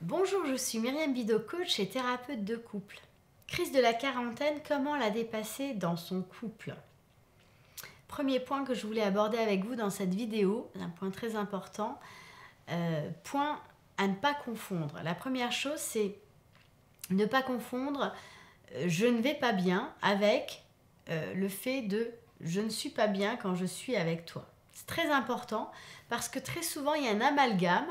Bonjour, je suis Myriam Bidot, coach et thérapeute de couple. Crise de la quarantaine, comment la dépasser dans son couple? Premier point que je voulais aborder avec vous dans cette vidéo, un point très important, point à ne pas confondre. La première chose, c'est ne pas confondre je ne vais pas bien avec le fait de je ne suis pas bien quand je suis avec toi. C'est très important parce que très souvent il y a un amalgame.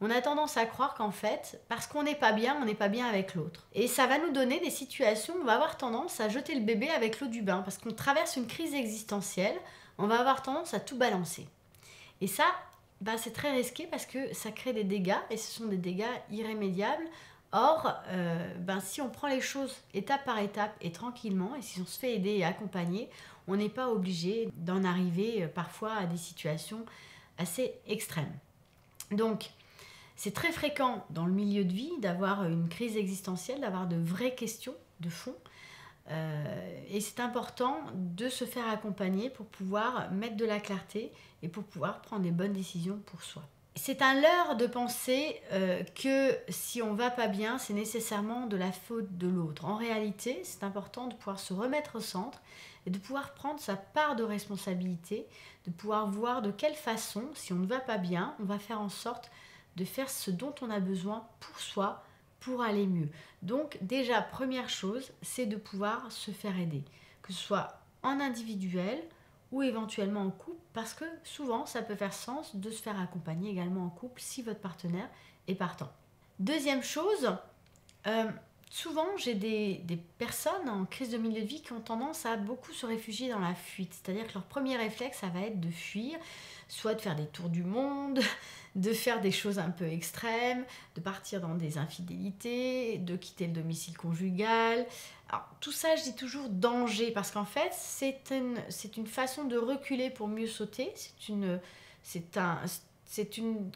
On a tendance à croire qu'en fait, parce qu'on n'est pas bien, on n'est pas bien avec l'autre. Et ça va nous donner des situations où on va avoir tendance à jeter le bébé avec l'eau du bain. Parce qu'on traverse une crise existentielle, on va avoir tendance à tout balancer. Et ça, c'est très risqué parce que ça crée des dégâts, et ce sont des dégâts irrémédiables. Or, si on prend les choses étape par étape et tranquillement, et si on se fait aider et accompagner, on n'est pas obligé d'en arriver parfois à des situations assez extrêmes. Donc, c'est très fréquent dans le milieu de vie d'avoir une crise existentielle, d'avoir de vraies questions de fond. Et c'est important de se faire accompagner pour pouvoir mettre de la clarté et pour pouvoir prendre des bonnes décisions pour soi. C'est un leurre de penser que si on va pas bien, c'est nécessairement de la faute de l'autre. En réalité, c'est important de pouvoir se remettre au centre et de pouvoir prendre sa part de responsabilité, de pouvoir voir de quelle façon, si on ne va pas bien, on va faire en sorte de faire ce dont on a besoin pour soi, pour aller mieux. Donc déjà, première chose, c'est de pouvoir se faire aider, que ce soit en individuel ou éventuellement en couple, parce que souvent, ça peut faire sens de se faire accompagner également en couple si votre partenaire est partant. Deuxième chose, souvent j'ai des personnes en crise de milieu de vie qui ont tendance à beaucoup se réfugier dans la fuite. C'est-à-dire que leur premier réflexe, ça va être de fuir, soit de faire des tours du monde, de faire des choses un peu extrêmes, de partir dans des infidélités, de quitter le domicile conjugal. Alors, tout ça, je dis toujours danger, parce qu'en fait, c'est une façon de reculer pour mieux sauter. C'est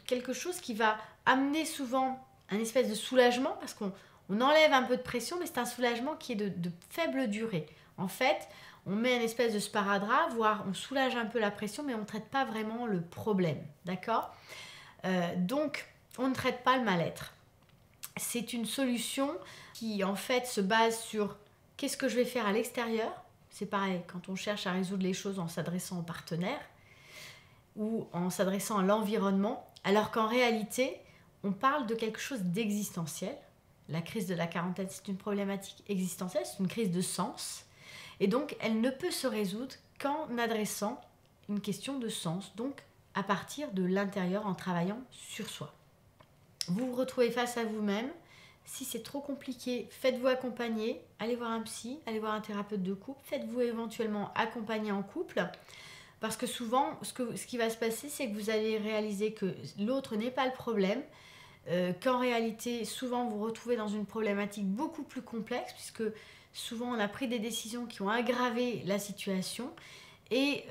quelque chose qui va amener souvent un espèce de soulagement, parce qu'on enlève un peu de pression, mais c'est un soulagement qui est de faible durée. En fait, on met une espèce de sparadrap, voire on soulage un peu la pression, mais on ne traite pas vraiment le problème, d'accord ? Donc, on ne traite pas le mal-être. C'est une solution qui, en fait, se base sur qu'est-ce que je vais faire à l'extérieur. C'est pareil, quand on cherche à résoudre les choses en s'adressant au partenaire ou en s'adressant à l'environnement, alors qu'en réalité, on parle de quelque chose d'existentiel. La crise de la quarantaine, c'est une problématique existentielle, c'est une crise de sens. Et donc, elle ne peut se résoudre qu'en adressant une question de sens, donc à partir de l'intérieur, en travaillant sur soi. Vous vous retrouvez face à vous-même. Si c'est trop compliqué, faites-vous accompagner, allez voir un psy, allez voir un thérapeute de couple, faites-vous éventuellement accompagner en couple. Parce que souvent, ce qui va se passer, c'est que vous allez réaliser que l'autre n'est pas le problème, qu'en réalité, souvent, vous vous retrouvez dans une problématique beaucoup plus complexe, puisque souvent, on a pris des décisions qui ont aggravé la situation et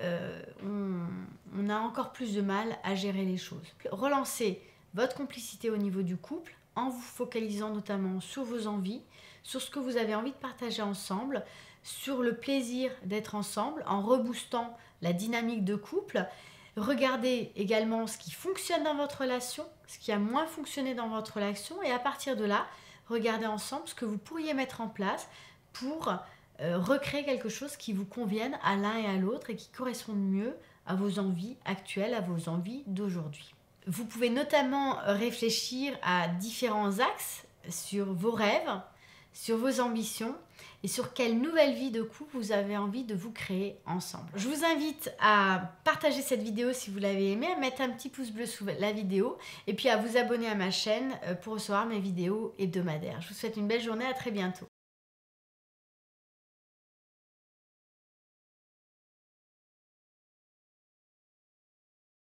on a encore plus de mal à gérer les choses. Relancez votre complicité au niveau du couple en vous focalisant notamment sur vos envies, sur ce que vous avez envie de partager ensemble, sur le plaisir d'être ensemble, en reboostant la dynamique de couple. Regardez également ce qui fonctionne dans votre relation, ce qui a moins fonctionné dans votre relation, et à partir de là, regardez ensemble ce que vous pourriez mettre en place pour recréer quelque chose qui vous convienne à l'un et à l'autre et qui corresponde mieux à vos envies actuelles, à vos envies d'aujourd'hui. Vous pouvez notamment réfléchir à différents axes sur vos rêves, sur vos ambitions et sur quelle nouvelle vie de couple vous avez envie de vous créer ensemble. Je vous invite à partager cette vidéo si vous l'avez aimée, à mettre un petit pouce bleu sous la vidéo et puis à vous abonner à ma chaîne pour recevoir mes vidéos hebdomadaires. Je vous souhaite une belle journée, à très bientôt.